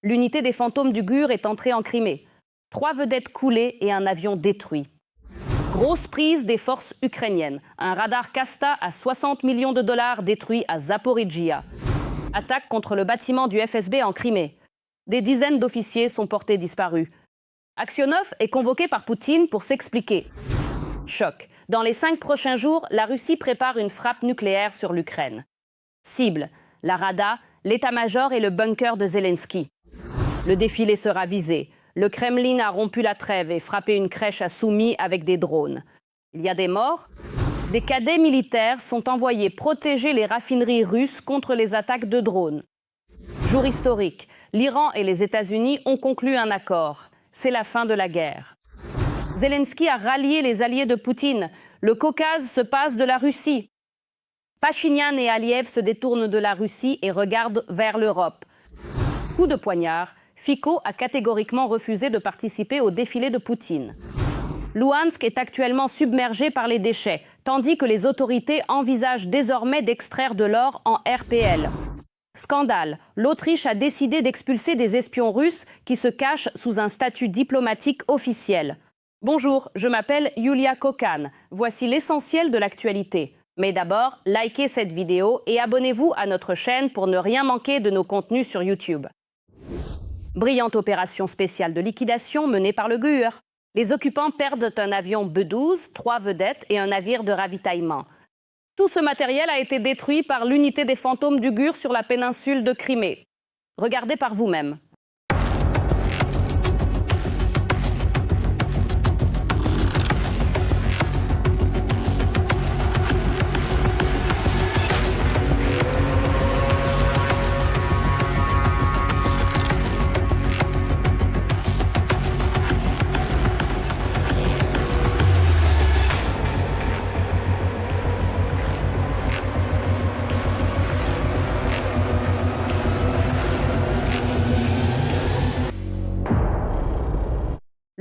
L'unité des fantômes du GUR est entrée en Crimée. 3 vedettes coulées et un avion détruit. Grosse prise des forces ukrainiennes. Un radar Kasta à 60 millions de dollars détruit à Zaporizhia. Attaque contre le bâtiment du FSB en Crimée. Des dizaines d'officiers sont portés disparus. Aksionov est convoqué par Poutine pour s'expliquer. Choc. Dans les 5 prochains jours, la Russie prépare une frappe nucléaire sur l'Ukraine. Cible, la Rada, l'état-major et le bunker de Zelensky. Le défilé sera visé. Le Kremlin a rompu la trêve et frappé une crèche à Soumy avec des drones. Il y a des morts. Des cadets militaires sont envoyés protéger les raffineries russes contre les attaques de drones. Jour historique, l'Iran et les États-Unis ont conclu un accord. C'est la fin de la guerre. Zelensky a rallié les alliés de Poutine. Le Caucase se passe de la Russie. Pachinian et Aliyev se détournent de la Russie et regardent vers l'Europe. Coup de poignard, Fico a catégoriquement refusé de participer au défilé de Poutine. Louhansk est actuellement submergé par les déchets, tandis que les autorités envisagent désormais d'extraire de l'or en RPL. Scandale, l'Autriche a décidé d'expulser des espions russes qui se cachent sous un statut diplomatique officiel. Bonjour, je m'appelle Yulia Kokan. Voici l'essentiel de l'actualité. Mais d'abord, likez cette vidéo et abonnez-vous à notre chaîne pour ne rien manquer de nos contenus sur YouTube. Brillante opération spéciale de liquidation menée par le GUR. Les occupants perdent un avion B-12, 3 vedettes et un navire de ravitaillement. Tout ce matériel a été détruit par l'unité des fantômes du GUR sur la péninsule de Crimée. Regardez par vous-même.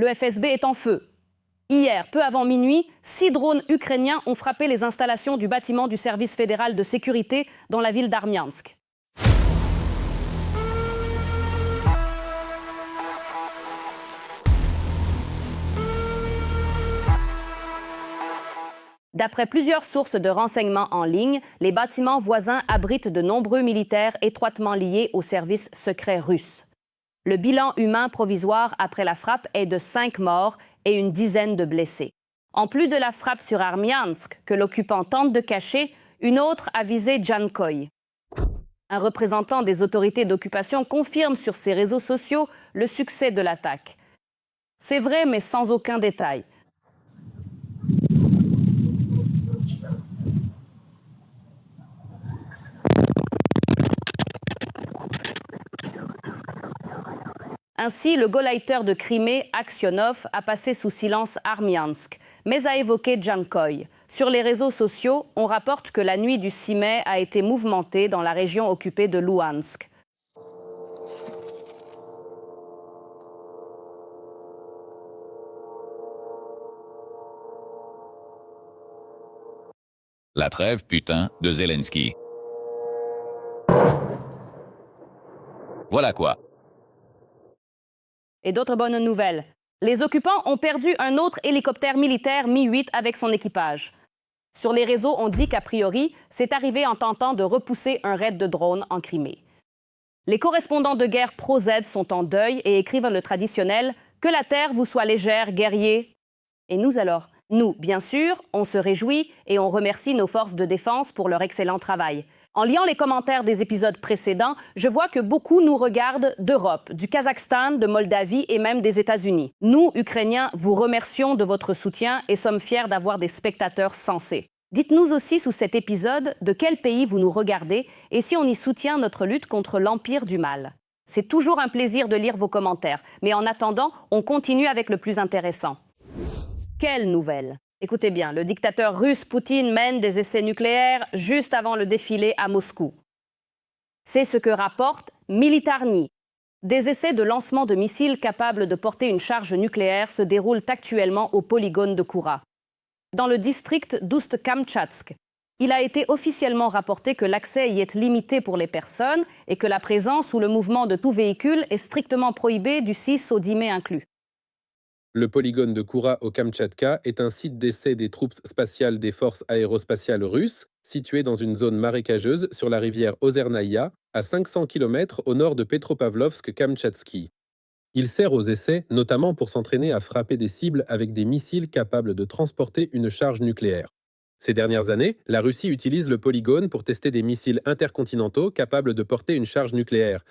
Le FSB est en feu. Hier, peu avant minuit, 6 drones ukrainiens ont frappé les installations du bâtiment du service fédéral de sécurité dans la ville d'Armiansk. D'après plusieurs sources de renseignements en ligne, les bâtiments voisins abritent de nombreux militaires étroitement liés au service secret russe. Le bilan humain provisoire après la frappe est de 5 morts et une dizaine de blessés. En plus de la frappe sur Armiansk, que l'occupant tente de cacher, une autre a visé Jankoï. Un représentant des autorités d'occupation confirme sur ses réseaux sociaux le succès de l'attaque. C'est vrai, mais sans aucun détail. Ainsi, le gauleiter de Crimée, Aksionov, a passé sous silence Armiansk, mais a évoqué Jankoï. Sur les réseaux sociaux, on rapporte que la nuit du 6 mai a été mouvementée dans la région occupée de Louhansk. La trêve, putain, de Zelensky. Voilà quoi. Et d'autres bonnes nouvelles. Les occupants ont perdu un autre hélicoptère militaire Mi-8 avec son équipage. Sur les réseaux, on dit qu'a priori, c'est arrivé en tentant de repousser un raid de drones en Crimée. Les correspondants de guerre pro-Z sont en deuil et écrivent le traditionnel « Que la terre vous soit légère, guerriers ». Et nous alors? Nous, bien sûr, on se réjouit et on remercie nos forces de défense pour leur excellent travail. En liant les commentaires des épisodes précédents, je vois que beaucoup nous regardent d'Europe, du Kazakhstan, de Moldavie et même des États-Unis. Nous, Ukrainiens, vous remercions de votre soutien et sommes fiers d'avoir des spectateurs sensés. Dites-nous aussi sous cet épisode de quel pays vous nous regardez et si on y soutient notre lutte contre l'empire du mal. C'est toujours un plaisir de lire vos commentaires, mais en attendant, on continue avec le plus intéressant. Quelle nouvelle! Écoutez bien, le dictateur russe Poutine mène des essais nucléaires juste avant le défilé à Moscou. C'est ce que rapporte Militarny. Des essais de lancement de missiles capables de porter une charge nucléaire se déroulent actuellement au polygone de Koura, dans le district d'Oust-Kamtchatsk. Il a été officiellement rapporté que l'accès y est limité pour les personnes et que la présence ou le mouvement de tout véhicule est strictement prohibé du 6 au 10 mai inclus. Le polygone de Koura au Kamtchatka est un site d'essai des troupes spatiales des forces aérospatiales russes, situé dans une zone marécageuse sur la rivière Ozernaïa, à 500 km au nord de Petropavlovsk-Kamtchatski. Il sert aux essais notamment pour s'entraîner à frapper des cibles avec des missiles capables de transporter une charge nucléaire. Ces dernières années, la Russie utilise le polygone pour tester des missiles intercontinentaux capables de porter une charge nucléaire.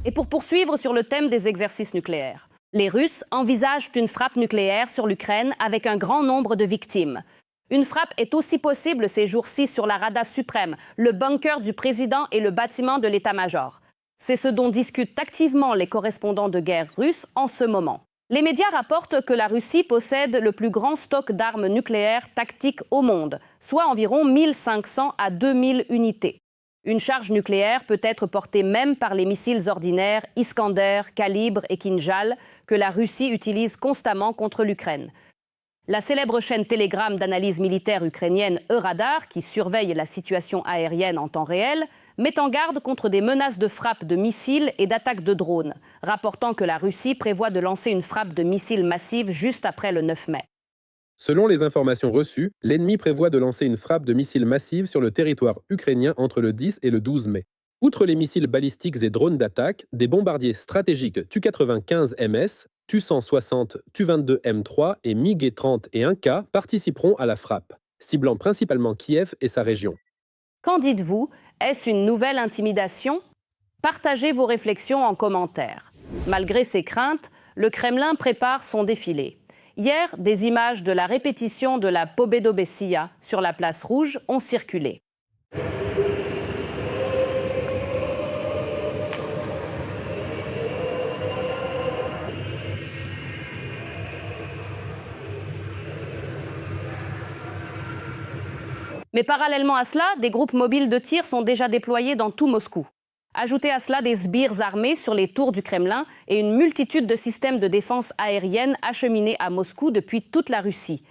Et pour poursuivre sur le thème des exercices nucléaires, les Russes envisagent une frappe nucléaire sur l'Ukraine avec un grand nombre de victimes. Une frappe est aussi possible ces jours-ci sur la Rada suprême, le bunker du président et le bâtiment de l'état-major. C'est ce dont discutent activement les correspondants de guerre russes en ce moment. Les médias rapportent que la Russie possède le plus grand stock d'armes nucléaires tactiques au monde, soit environ 1500 à 2000 unités. Une charge nucléaire peut être portée même par les missiles ordinaires Iskander, Calibre et Kinjal que la Russie utilise constamment contre l'Ukraine. La célèbre chaîne Telegram d'analyse militaire ukrainienne Euradar, qui surveille la situation aérienne en temps réel, met en garde contre des menaces de frappe de missiles et d'attaques de drones, rapportant que la Russie prévoit de lancer une frappe de missiles massive juste après le 9 mai. Selon les informations reçues, l'ennemi prévoit de lancer une frappe de missiles massive sur le territoire ukrainien entre le 10 et le 12 mai. Outre les missiles balistiques et drones d'attaque, des bombardiers stratégiques Tu-95MS, Tu-160, Tu-22M3 et MiG-30 et 1K participeront à la frappe, ciblant principalement Kiev et sa région. Qu'en dites-vous? Est-ce une nouvelle intimidation? Partagez vos réflexions en commentaire. Malgré ces craintes, le Kremlin prépare son défilé. Hier, des images de la répétition de la Pobedobessia sur la place Rouge ont circulé. Mais parallèlement à cela, des groupes mobiles de tir sont déjà déployés dans tout Moscou. Ajoutez à cela des sbires armés sur les tours du Kremlin et une multitude de systèmes de défense aérienne acheminés à Moscou depuis toute la Russie.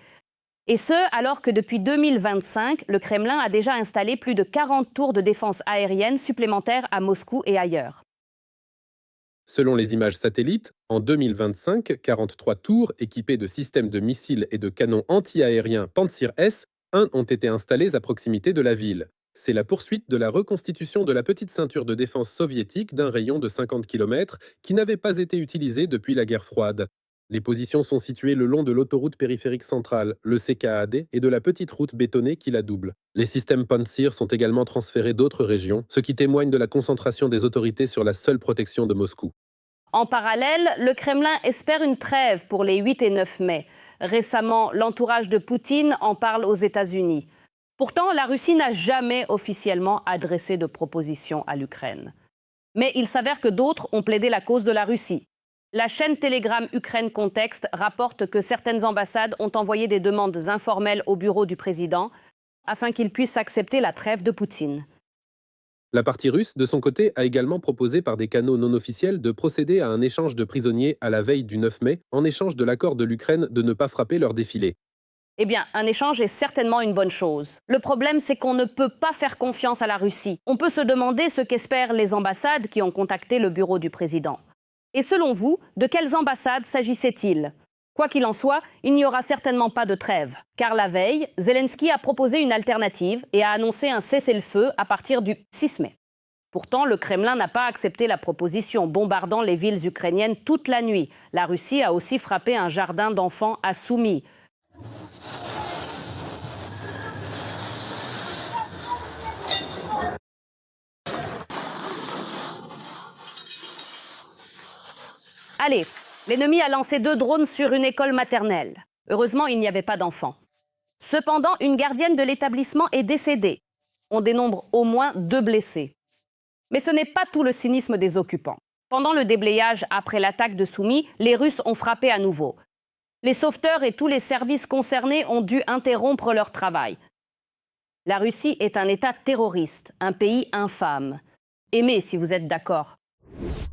Et ce, alors que depuis 2025, le Kremlin a déjà installé plus de 40 tours de défense aérienne supplémentaires à Moscou et ailleurs. Selon les images satellites, en 2025, 43 tours équipées de systèmes de missiles et de canons anti-aériens Pantsir S ont été installés à proximité de la ville. C'est la poursuite de la reconstitution de la petite ceinture de défense soviétique d'un rayon de 50 km qui n'avait pas été utilisée depuis la guerre froide. Les positions sont situées le long de l'autoroute périphérique centrale, le CKAD, et de la petite route bétonnée qui la double. Les systèmes Pantsir sont également transférés d'autres régions, ce qui témoigne de la concentration des autorités sur la seule protection de Moscou. En parallèle, le Kremlin espère une trêve pour les 8 et 9 mai. Récemment, l'entourage de Poutine en parle aux États-Unis. Pourtant, la Russie n'a jamais officiellement adressé de proposition à l'Ukraine. Mais il s'avère que d'autres ont plaidé la cause de la Russie. La chaîne Telegram Ukraine Contexte rapporte que certaines ambassades ont envoyé des demandes informelles au bureau du président afin qu'il puisse accepter la trêve de Poutine. La partie russe, de son côté, a également proposé par des canaux non officiels de procéder à un échange de prisonniers à la veille du 9 mai, en échange de l'accord de l'Ukraine de ne pas frapper leur défilé. Eh bien, un échange est certainement une bonne chose. Le problème, c'est qu'on ne peut pas faire confiance à la Russie. On peut se demander ce qu'espèrent les ambassades qui ont contacté le bureau du président. Et selon vous, de quelles ambassades s'agissait-il? Quoi qu'il en soit, il n'y aura certainement pas de trêve. Car la veille, Zelensky a proposé une alternative et a annoncé un cessez-le-feu à partir du 6 mai. Pourtant, le Kremlin n'a pas accepté la proposition, bombardant les villes ukrainiennes toute la nuit. La Russie a aussi frappé un jardin d'enfants à Soumy. Allez, l'ennemi a lancé 2 drones sur une école maternelle. Heureusement, il n'y avait pas d'enfants. Cependant, une gardienne de l'établissement est décédée. On dénombre au moins 2 blessés. Mais ce n'est pas tout le cynisme des occupants. Pendant le déblayage après l'attaque de Soumy, les Russes ont frappé à nouveau. Les sauveteurs et tous les services concernés ont dû interrompre leur travail. La Russie est un État terroriste, un pays infâme. Aimez si vous êtes d'accord.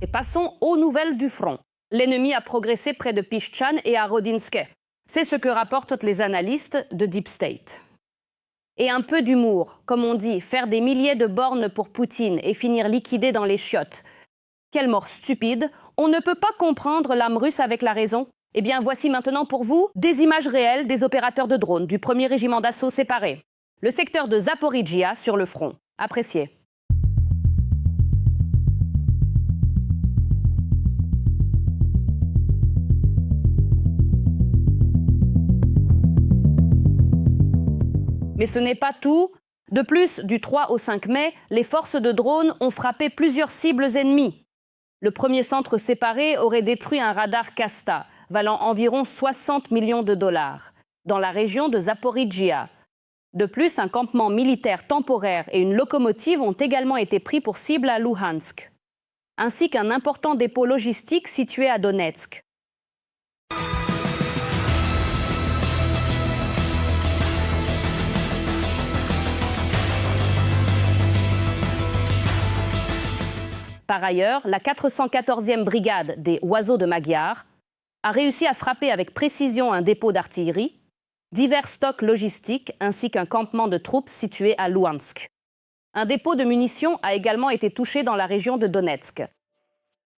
Et passons aux nouvelles du front. L'ennemi a progressé près de Piszczan et à Rodinske. C'est ce que rapportent les analystes de Deep State. Et un peu d'humour, comme on dit, faire des milliers de bornes pour Poutine et finir liquidé dans les chiottes. Quelle mort stupide! On ne peut pas comprendre l'âme russe avec la raison. Eh bien, voici maintenant pour vous des images réelles des opérateurs de drones du 1er régiment d'assaut séparé. Le secteur de Zaporijjia sur le front. Appréciez. Mais ce n'est pas tout. De plus, du 3 au 5 mai, les forces de drones ont frappé plusieurs cibles ennemies. Le premier centre séparé aurait détruit un radar Kasta, valant environ 60 millions de dollars, dans la région de Zaporijjia. De plus, un campement militaire temporaire et une locomotive ont également été pris pour cible à Luhansk, ainsi qu'un important dépôt logistique situé à Donetsk. Par ailleurs, la 414e brigade des Oiseaux de Magyar a réussi à frapper avec précision un dépôt d'artillerie, divers stocks logistiques ainsi qu'un campement de troupes situé à Luhansk. Un dépôt de munitions a également été touché dans la région de Donetsk.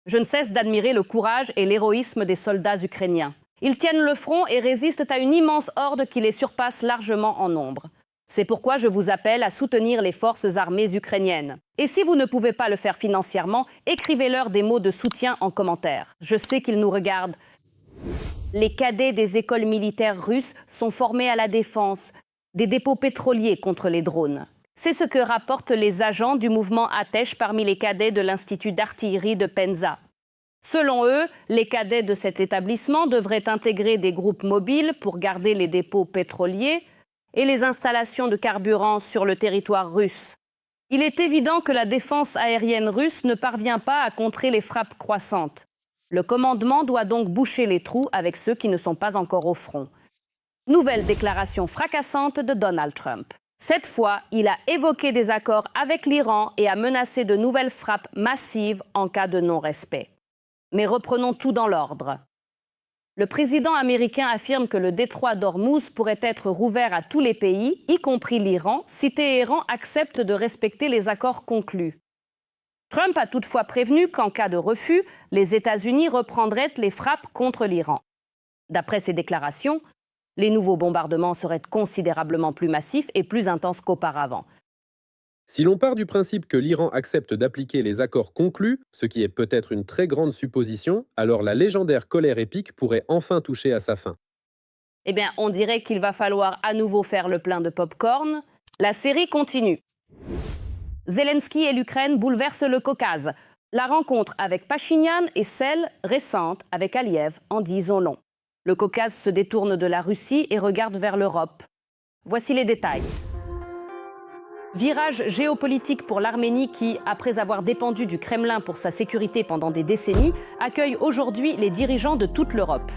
Je ne cesse d'admirer le courage et l'héroïsme des soldats ukrainiens. Ils tiennent le front et résistent à une immense horde qui les surpasse largement en nombre. C'est pourquoi je vous appelle à soutenir les forces armées ukrainiennes. Et si vous ne pouvez pas le faire financièrement, écrivez-leur des mots de soutien en commentaire. Je sais qu'ils nous regardent. Les cadets des écoles militaires russes sont formés à la défense des dépôts pétroliers contre les drones. C'est ce que rapportent les agents du mouvement Atesh parmi les cadets de l'Institut d'artillerie de Penza. Selon eux, les cadets de cet établissement devraient intégrer des groupes mobiles pour garder les dépôts pétroliers et les installations de carburant sur le territoire russe. Il est évident que la défense aérienne russe ne parvient pas à contrer les frappes croissantes. Le commandement doit donc boucher les trous avec ceux qui ne sont pas encore au front. Nouvelle déclaration fracassante de Donald Trump. Cette fois, il a évoqué des accords avec l'Iran et a menacé de nouvelles frappes massives en cas de non-respect. Mais reprenons tout dans l'ordre. Le président américain affirme que le détroit d'Ormuz pourrait être rouvert à tous les pays, y compris l'Iran, si Téhéran accepte de respecter les accords conclus. Trump a toutefois prévenu qu'en cas de refus, les États-Unis reprendraient les frappes contre l'Iran. D'après ses déclarations, les nouveaux bombardements seraient considérablement plus massifs et plus intenses qu'auparavant. Si l'on part du principe que l'Iran accepte d'appliquer les accords conclus, ce qui est peut-être une très grande supposition, alors la légendaire colère épique pourrait enfin toucher à sa fin. Eh bien, on dirait qu'il va falloir à nouveau faire le plein de pop-corn. La série continue. Zelensky et l'Ukraine bouleversent le Caucase. La rencontre avec Pachinian est celle récente avec Aliyev en disons long. Le Caucase se détourne de la Russie et regarde vers l'Europe. Voici les détails. Virage géopolitique pour l'Arménie qui, après avoir dépendu du Kremlin pour sa sécurité pendant des décennies, accueille aujourd'hui les dirigeants de toute l'Europe.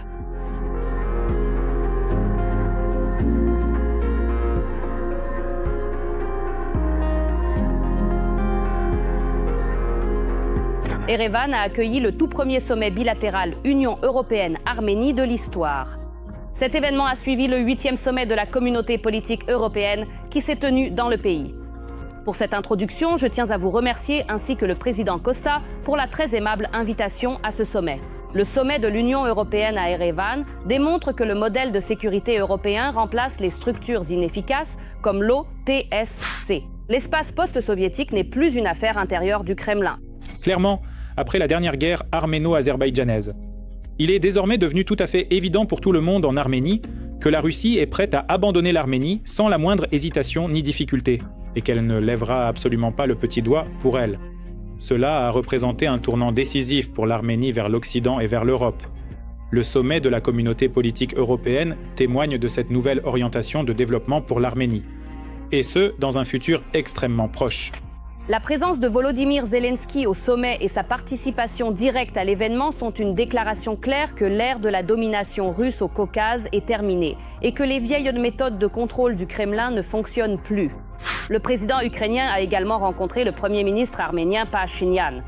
Erevan a accueilli le tout premier sommet bilatéral Union européenne-Arménie de l'histoire. Cet événement a suivi le 8e sommet de la communauté politique européenne qui s'est tenu dans le pays. Pour cette introduction, je tiens à vous remercier ainsi que le président Costa pour la très aimable invitation à ce sommet. Le sommet de l'Union européenne à Erevan démontre que le modèle de sécurité européen remplace les structures inefficaces comme l'OTSC. L'espace post-soviétique n'est plus une affaire intérieure du Kremlin. Clairement, après la dernière guerre arméno-azerbaïdjanaise, il est désormais devenu tout à fait évident pour tout le monde en Arménie que la Russie est prête à abandonner l'Arménie sans la moindre hésitation ni difficulté, et qu'elle ne lèvera absolument pas le petit doigt pour elle. Cela a représenté un tournant décisif pour l'Arménie vers l'Occident et vers l'Europe. Le sommet de la communauté politique européenne témoigne de cette nouvelle orientation de développement pour l'Arménie, et ce, dans un futur extrêmement proche. La présence de Volodymyr Zelensky au sommet et sa participation directe à l'événement sont une déclaration claire que l'ère de la domination russe au Caucase est terminée et que les vieilles méthodes de contrôle du Kremlin ne fonctionnent plus. Le président ukrainien a également rencontré le premier ministre arménien Pachinian.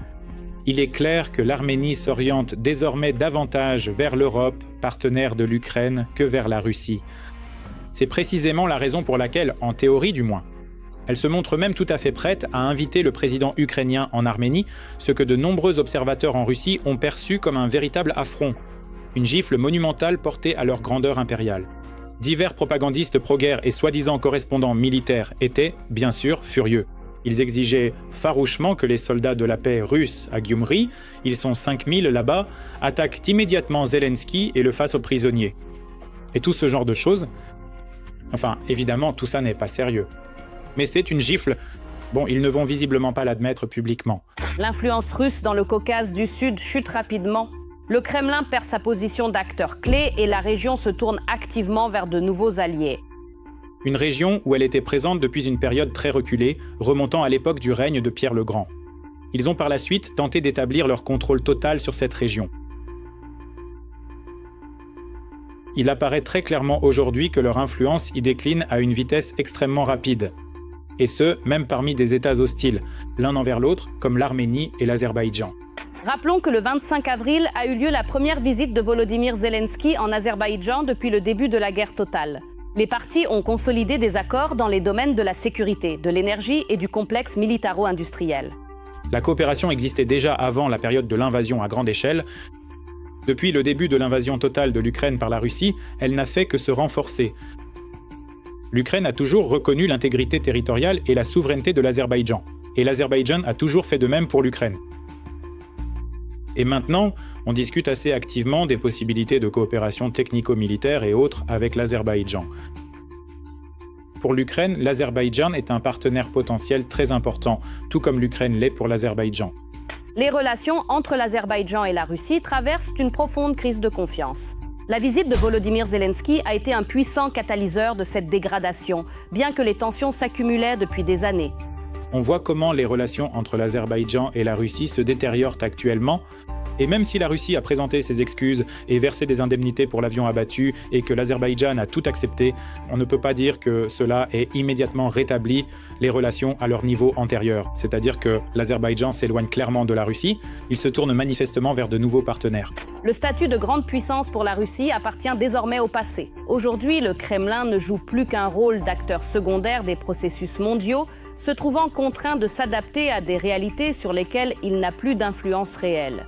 Il est clair que l'Arménie s'oriente désormais davantage vers l'Europe, partenaire de l'Ukraine, que vers la Russie. C'est précisément la raison pour laquelle, en théorie du moins, elle se montre même tout à fait prête à inviter le président ukrainien en Arménie, ce que de nombreux observateurs en Russie ont perçu comme un véritable affront, une gifle monumentale portée à leur grandeur impériale. Divers propagandistes pro-guerre et soi-disant correspondants militaires étaient, bien sûr, furieux. Ils exigeaient farouchement que les soldats de la paix russes à Gyumri, ils sont 5000 là-bas, attaquent immédiatement Zelensky et le fassent aux prisonniers. Et tout ce genre de choses. Enfin, évidemment, tout ça n'est pas sérieux. Mais c'est une gifle. Bon, ils ne vont visiblement pas l'admettre publiquement. L'influence russe dans le Caucase du Sud chute rapidement. Le Kremlin perd sa position d'acteur clé et la région se tourne activement vers de nouveaux alliés. Une région où elle était présente depuis une période très reculée, remontant à l'époque du règne de Pierre le Grand. Ils ont par la suite tenté d'établir leur contrôle total sur cette région. Il apparaît très clairement aujourd'hui que leur influence y décline à une vitesse extrêmement rapide. Et ce, même parmi des États hostiles, l'un envers l'autre, comme l'Arménie et l'Azerbaïdjan. Rappelons que le 25 avril a eu lieu la première visite de Volodymyr Zelensky en Azerbaïdjan depuis le début de la guerre totale. Les parties ont consolidé des accords dans les domaines de la sécurité, de l'énergie et du complexe militaro-industriel. La coopération existait déjà avant la période de l'invasion à grande échelle. Depuis le début de l'invasion totale de l'Ukraine par la Russie, elle n'a fait que se renforcer. L'Ukraine a toujours reconnu l'intégrité territoriale et la souveraineté de l'Azerbaïdjan. Et l'Azerbaïdjan a toujours fait de même pour l'Ukraine. Et maintenant, on discute assez activement des possibilités de coopération technico-militaire et autres avec l'Azerbaïdjan. Pour l'Ukraine, l'Azerbaïdjan est un partenaire potentiel très important, tout comme l'Ukraine l'est pour l'Azerbaïdjan. Les relations entre l'Azerbaïdjan et la Russie traversent une profonde crise de confiance. La visite de Volodymyr Zelensky a été un puissant catalyseur de cette dégradation, bien que les tensions s'accumulaient depuis des années. On voit comment les relations entre l'Azerbaïdjan et la Russie se détériorent actuellement. Et même si la Russie a présenté ses excuses et versé des indemnités pour l'avion abattu et que l'Azerbaïdjan a tout accepté, on ne peut pas dire que cela ait immédiatement rétabli les relations à leur niveau antérieur. C'est-à-dire que l'Azerbaïdjan s'éloigne clairement de la Russie, il se tourne manifestement vers de nouveaux partenaires. Le statut de grande puissance pour la Russie appartient désormais au passé. Aujourd'hui, le Kremlin ne joue plus qu'un rôle d'acteur secondaire des processus mondiaux, se trouvant contraint de s'adapter à des réalités sur lesquelles il n'a plus d'influence réelle.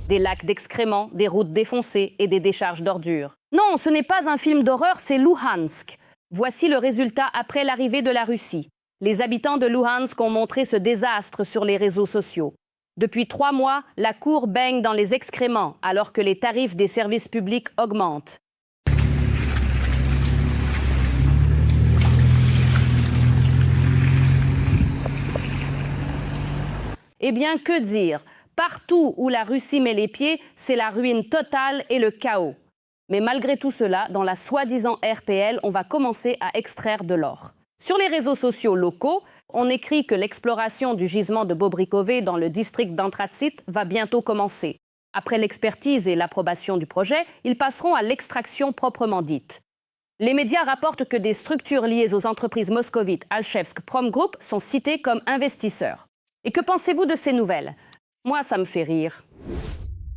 Des lacs d'excréments, des routes défoncées et des décharges d'ordures. Non, ce n'est pas un film d'horreur, c'est Louhansk. Voici le résultat après l'arrivée de la Russie. Les habitants de Louhansk ont montré ce désastre sur les réseaux sociaux. Depuis 3 mois, la cour baigne dans les excréments alors que les tarifs des services publics augmentent. Eh bien, que dire ? Partout où la Russie met les pieds, c'est la ruine totale et le chaos. Mais malgré tout cela, dans la soi-disant RPL, on va commencer à extraire de l'or. Sur les réseaux sociaux locaux, on écrit que l'exploration du gisement de Bobrikové dans le district d'Antratsit va bientôt commencer. Après l'expertise et l'approbation du projet, ils passeront à l'extraction proprement dite. Les médias rapportent que des structures liées aux entreprises moscovites Alchevsk Prom Group sont citées comme investisseurs. Et que pensez-vous de ces nouvelles ? Moi, ça me fait rire.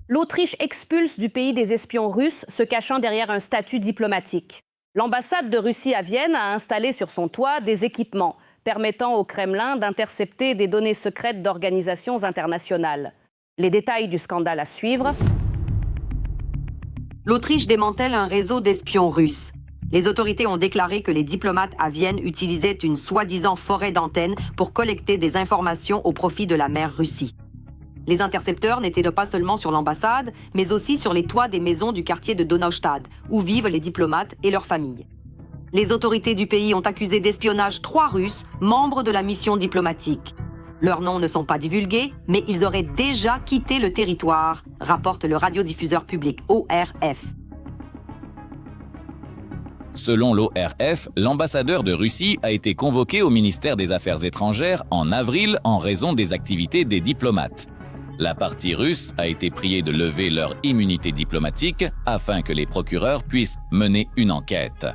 L'Autriche expulse du pays des espions russes se cachant derrière un statut diplomatique. L'ambassade de Russie à Vienne a installé sur son toit des équipements permettant au Kremlin d'intercepter des données secrètes d'organisations internationales. Les détails du scandale à suivre. L'Autriche démantèle un réseau d'espions russes. Les autorités ont déclaré que les diplomates à Vienne utilisaient une soi-disant forêt d'antennes pour collecter des informations au profit de la mer Russie. Les intercepteurs n'étaient pas seulement sur l'ambassade, mais aussi sur les toits des maisons du quartier de Donaustadt, où vivent les diplomates et leurs familles. Les autorités du pays ont accusé d'espionnage 3 Russes, membres de la mission diplomatique. Leurs noms ne sont pas divulgués, mais ils auraient déjà quitté le territoire, rapporte le radiodiffuseur public ORF. Selon l'ORF, l'ambassadeur de Russie a été convoqué au ministère des Affaires étrangères en avril en raison des activités des diplomates. La partie russe a été priée de lever leur immunité diplomatique afin que les procureurs puissent mener une enquête.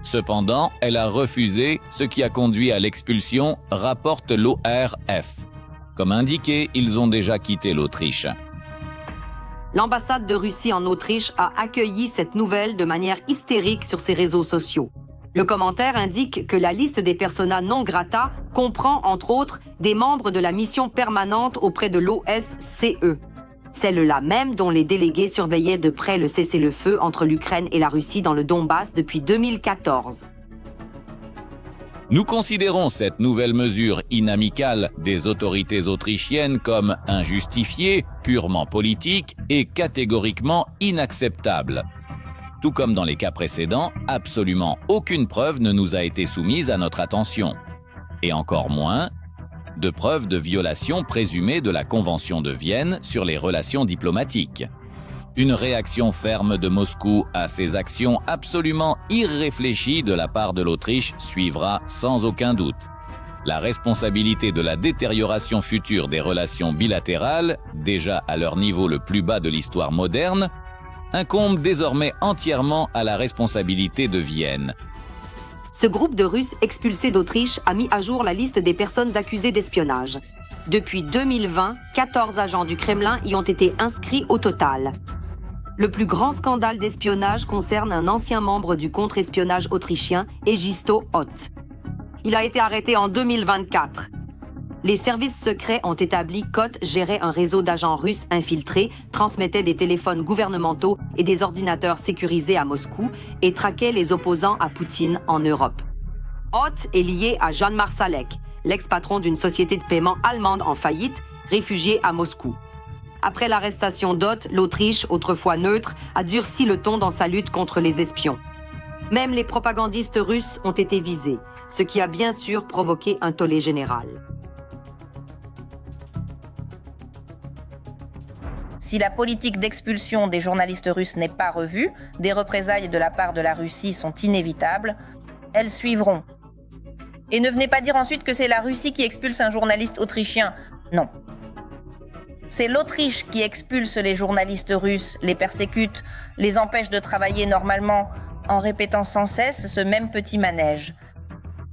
Cependant, elle a refusé, ce qui a conduit à l'expulsion, rapporte l'ORF. Comme indiqué, ils ont déjà quitté l'Autriche. L'ambassade de Russie en Autriche a accueilli cette nouvelle de manière hystérique sur ses réseaux sociaux. Le commentaire indique que la liste des persona non grata comprend, entre autres, des membres de la mission permanente auprès de l'OSCE, celle-là même dont les délégués surveillaient de près le cessez-le-feu entre l'Ukraine et la Russie dans le Donbass depuis 2014. Nous considérons cette nouvelle mesure inamicale des autorités autrichiennes comme injustifiée, purement politique et catégoriquement inacceptable. Tout comme dans les cas précédents, absolument aucune preuve ne nous a été soumise à notre attention. Et encore moins, de preuves de violation présumée de la Convention de Vienne sur les relations diplomatiques. Une réaction ferme de Moscou à ces actions absolument irréfléchies de la part de l'Autriche suivra sans aucun doute. La responsabilité de la détérioration future des relations bilatérales, déjà à leur niveau le plus bas de l'histoire moderne, incombe désormais entièrement à la responsabilité de Vienne. Ce groupe de Russes expulsés d'Autriche a mis à jour la liste des personnes accusées d'espionnage. Depuis 2020, 14 agents du Kremlin y ont été inscrits au total. Le plus grand scandale d'espionnage concerne un ancien membre du contre-espionnage autrichien, Egisto Ott. Il a été arrêté en 2024. Les services secrets ont établi qu'Ott gérait un réseau d'agents russes infiltrés, transmettait des téléphones gouvernementaux et des ordinateurs sécurisés à Moscou et traquait les opposants à Poutine en Europe. Ott est lié à Jan Marsalek, l'ex-patron d'une société de paiement allemande en faillite, réfugié à Moscou. Après l'arrestation d'Ott, l'Autriche, autrefois neutre, a durci le ton dans sa lutte contre les espions. Même les propagandistes russes ont été visés, ce qui a bien sûr provoqué un tollé général. Si la politique d'expulsion des journalistes russes n'est pas revue, des représailles de la part de la Russie sont inévitables. Elles suivront. Et ne venez pas dire ensuite que c'est la Russie qui expulse un journaliste autrichien. Non. C'est l'Autriche qui expulse les journalistes russes, les persécute, les empêche de travailler normalement, en répétant sans cesse ce même petit manège.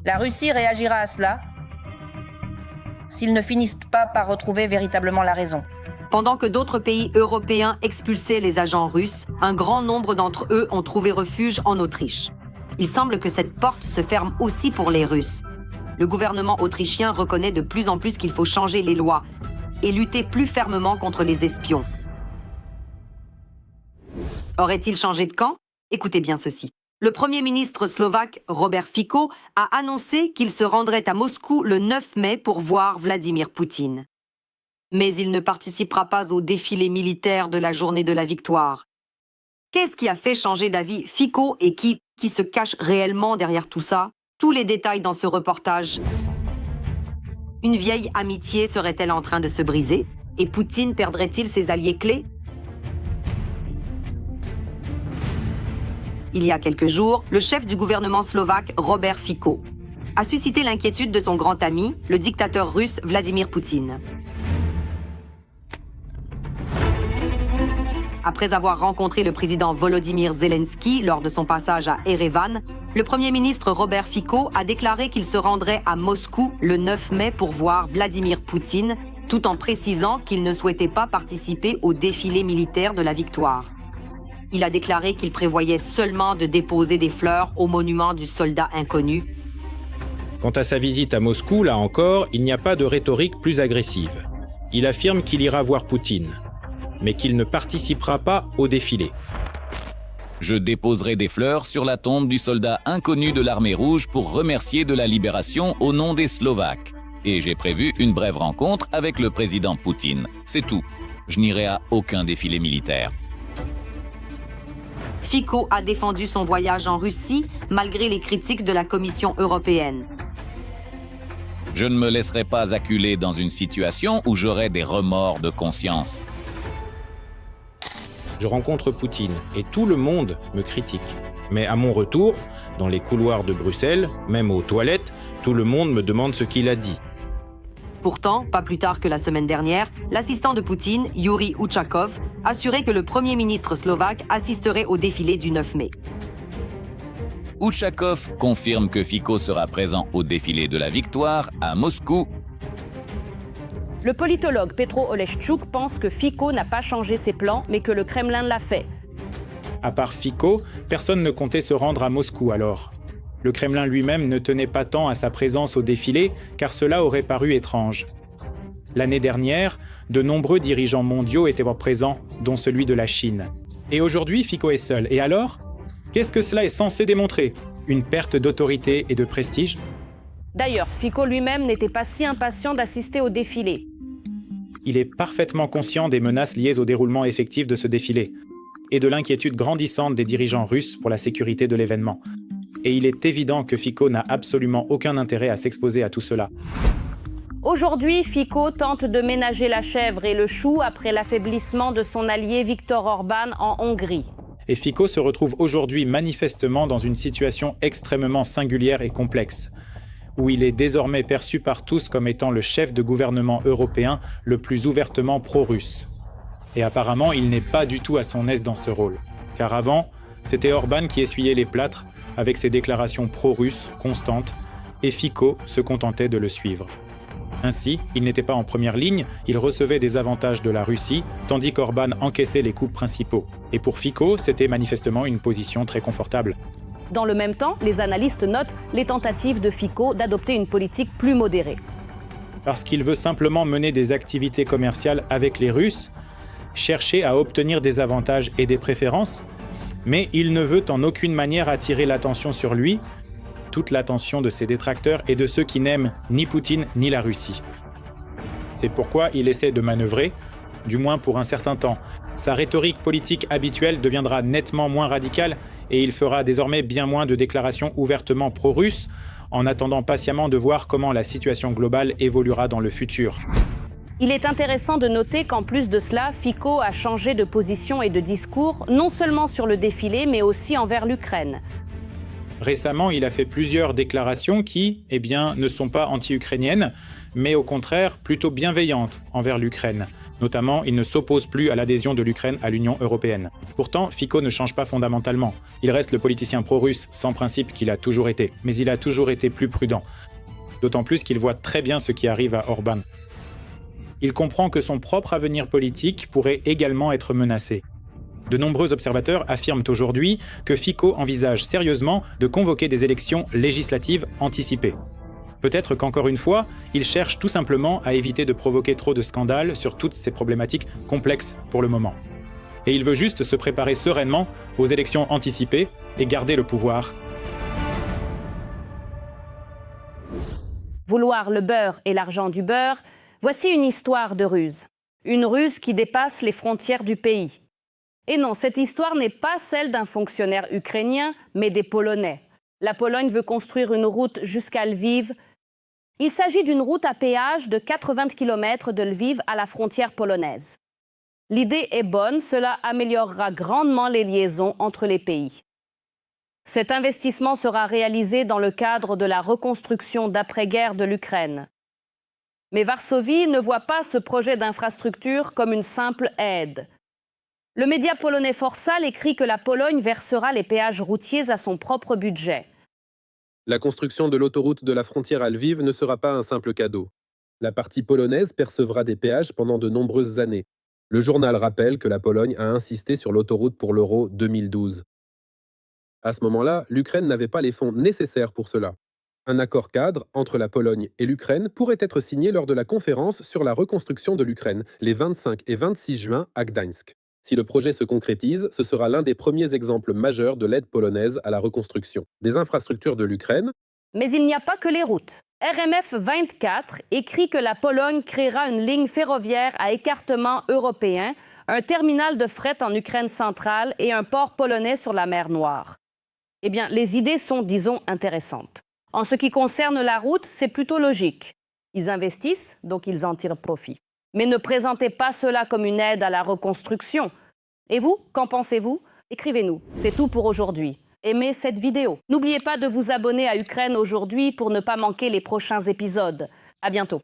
La Russie réagira à cela s'ils ne finissent pas par retrouver véritablement la raison. Pendant que d'autres pays européens expulsaient les agents russes, un grand nombre d'entre eux ont trouvé refuge en Autriche. Il semble que cette porte se ferme aussi pour les Russes. Le gouvernement autrichien reconnaît de plus en plus qu'il faut changer les lois et lutter plus fermement contre les espions. Aurait-il changé de camp? Écoutez bien ceci. Le Premier ministre slovaque Robert Fico a annoncé qu'il se rendrait à Moscou le 9 mai pour voir Vladimir Poutine. Mais il ne participera pas au défilé militaire de la journée de la victoire. Qu'est-ce qui a fait changer d'avis Fico et qui se cache réellement derrière tout ça? Tous les détails dans ce reportage. Une vieille amitié serait-elle en train de se briser? Et Poutine perdrait-il ses alliés clés? Il y a quelques jours, le chef du gouvernement slovaque, Robert Fico, a suscité l'inquiétude de son grand ami, le dictateur russe Vladimir Poutine. Après avoir rencontré le président Volodymyr Zelensky lors de son passage à Erevan, le Premier ministre Robert Fico a déclaré qu'il se rendrait à Moscou le 9 mai pour voir Vladimir Poutine, tout en précisant qu'il ne souhaitait pas participer au défilé militaire de la victoire. Il a déclaré qu'il prévoyait seulement de déposer des fleurs au monument du soldat inconnu. Quant à sa visite à Moscou, là encore, il n'y a pas de rhétorique plus agressive. Il affirme qu'il ira voir Poutine, mais qu'il ne participera pas au défilé. Je déposerai des fleurs sur la tombe du soldat inconnu de l'armée rouge pour remercier de la libération au nom des Slovaques. Et j'ai prévu une brève rencontre avec le président Poutine. C'est tout. Je n'irai à aucun défilé militaire. Fico a défendu son voyage en Russie malgré les critiques de la Commission européenne. Je ne me laisserai pas acculer dans une situation où j'aurai des remords de conscience. Je rencontre Poutine et tout le monde me critique. Mais à mon retour, dans les couloirs de Bruxelles, même aux toilettes, tout le monde me demande ce qu'il a dit. Pourtant, pas plus tard que la semaine dernière, l'assistant de Poutine, Yuri Ushakov, assurait que le Premier ministre slovaque assisterait au défilé du 9 mai. Ushakov confirme que Fico sera présent au défilé de la victoire à Moscou. Le politologue Petro Oleszczuk pense que Fico n'a pas changé ses plans, mais que le Kremlin l'a fait. À part Fico, personne ne comptait se rendre à Moscou alors. Le Kremlin lui-même ne tenait pas tant à sa présence au défilé, car cela aurait paru étrange. L'année dernière, de nombreux dirigeants mondiaux étaient présents, dont celui de la Chine. Et aujourd'hui, Fico est seul. Et alors ? Qu'est-ce que cela est censé démontrer ? Une perte d'autorité et de prestige ? D'ailleurs, Fico lui-même n'était pas si impatient d'assister au défilé. Il est parfaitement conscient des menaces liées au déroulement effectif de ce défilé et de l'inquiétude grandissante des dirigeants russes pour la sécurité de l'événement. Et il est évident que Fico n'a absolument aucun intérêt à s'exposer à tout cela. Aujourd'hui, Fico tente de ménager la chèvre et le chou après l'affaiblissement de son allié Viktor Orban en Hongrie. Et Fico se retrouve aujourd'hui manifestement dans une situation extrêmement singulière et complexe, où il est désormais perçu par tous comme étant le chef de gouvernement européen le plus ouvertement pro-russe. Et apparemment, il n'est pas du tout à son aise dans ce rôle. Car avant, c'était Orban qui essuyait les plâtres avec ses déclarations pro-russes constantes, et Fico se contentait de le suivre. Ainsi, il n'était pas en première ligne, il recevait des avantages de la Russie, tandis qu'Orban encaissait les coups principaux. Et pour Fico, c'était manifestement une position très confortable. Dans le même temps, les analystes notent les tentatives de Fico d'adopter une politique plus modérée. Parce qu'il veut simplement mener des activités commerciales avec les Russes, chercher à obtenir des avantages et des préférences, mais il ne veut en aucune manière attirer l'attention sur lui, toute l'attention de ses détracteurs et de ceux qui n'aiment ni Poutine ni la Russie. C'est pourquoi il essaie de manœuvrer, du moins pour un certain temps. Sa rhétorique politique habituelle deviendra nettement moins radicale et il fera désormais bien moins de déclarations ouvertement pro-russes, en attendant patiemment de voir comment la situation globale évoluera dans le futur. Il est intéressant de noter qu'en plus de cela, Fico a changé de position et de discours, non seulement sur le défilé, mais aussi envers l'Ukraine. Récemment, il a fait plusieurs déclarations qui, ne sont pas anti-ukrainiennes, mais au contraire plutôt bienveillantes envers l'Ukraine. Notamment, il ne s'oppose plus à l'adhésion de l'Ukraine à l'Union européenne. Pourtant, Fico ne change pas fondamentalement. Il reste le politicien pro-russe sans principe qu'il a toujours été, mais il a toujours été plus prudent. D'autant plus qu'il voit très bien ce qui arrive à Orban. Il comprend que son propre avenir politique pourrait également être menacé. De nombreux observateurs affirment aujourd'hui que Fico envisage sérieusement de convoquer des élections législatives anticipées. Peut-être qu'encore une fois, il cherche tout simplement à éviter de provoquer trop de scandales sur toutes ces problématiques complexes pour le moment. Et il veut juste se préparer sereinement aux élections anticipées et garder le pouvoir. Vouloir le beurre et l'argent du beurre, voici une histoire de ruse. Une ruse qui dépasse les frontières du pays. Et non, cette histoire n'est pas celle d'un fonctionnaire ukrainien, mais des Polonais. La Pologne veut construire une route jusqu'à Lviv. Il s'agit d'une route à péage de 80 km de Lviv à la frontière polonaise. L'idée est bonne, cela améliorera grandement les liaisons entre les pays. Cet investissement sera réalisé dans le cadre de la reconstruction d'après-guerre de l'Ukraine. Mais Varsovie ne voit pas ce projet d'infrastructure comme une simple aide. Le média polonais Forsal écrit que la Pologne versera les péages routiers à son propre budget. La construction de l'autoroute de la frontière à Lviv ne sera pas un simple cadeau. La partie polonaise percevra des péages pendant de nombreuses années. Le journal rappelle que la Pologne a insisté sur l'autoroute pour l'Euro 2012. À ce moment-là, l'Ukraine n'avait pas les fonds nécessaires pour cela. Un accord cadre entre la Pologne et l'Ukraine pourrait être signé lors de la conférence sur la reconstruction de l'Ukraine, les 25 et 26 juin à Gdańsk. Si le projet se concrétise, ce sera l'un des premiers exemples majeurs de l'aide polonaise à la reconstruction des infrastructures de l'Ukraine. Mais il n'y a pas que les routes. RMF 24 écrit que la Pologne créera une ligne ferroviaire à écartement européen, un terminal de fret en Ukraine centrale et un port polonais sur la mer Noire. Eh bien, les idées sont, disons, intéressantes. En ce qui concerne la route, c'est plutôt logique. Ils investissent, donc ils en tirent profit. Mais ne présentez pas cela comme une aide à la reconstruction. Et vous, qu'en pensez-vous? Écrivez-nous. C'est tout pour aujourd'hui. Aimez cette vidéo. N'oubliez pas de vous abonner à Ukraine aujourd'hui pour ne pas manquer les prochains épisodes. À bientôt.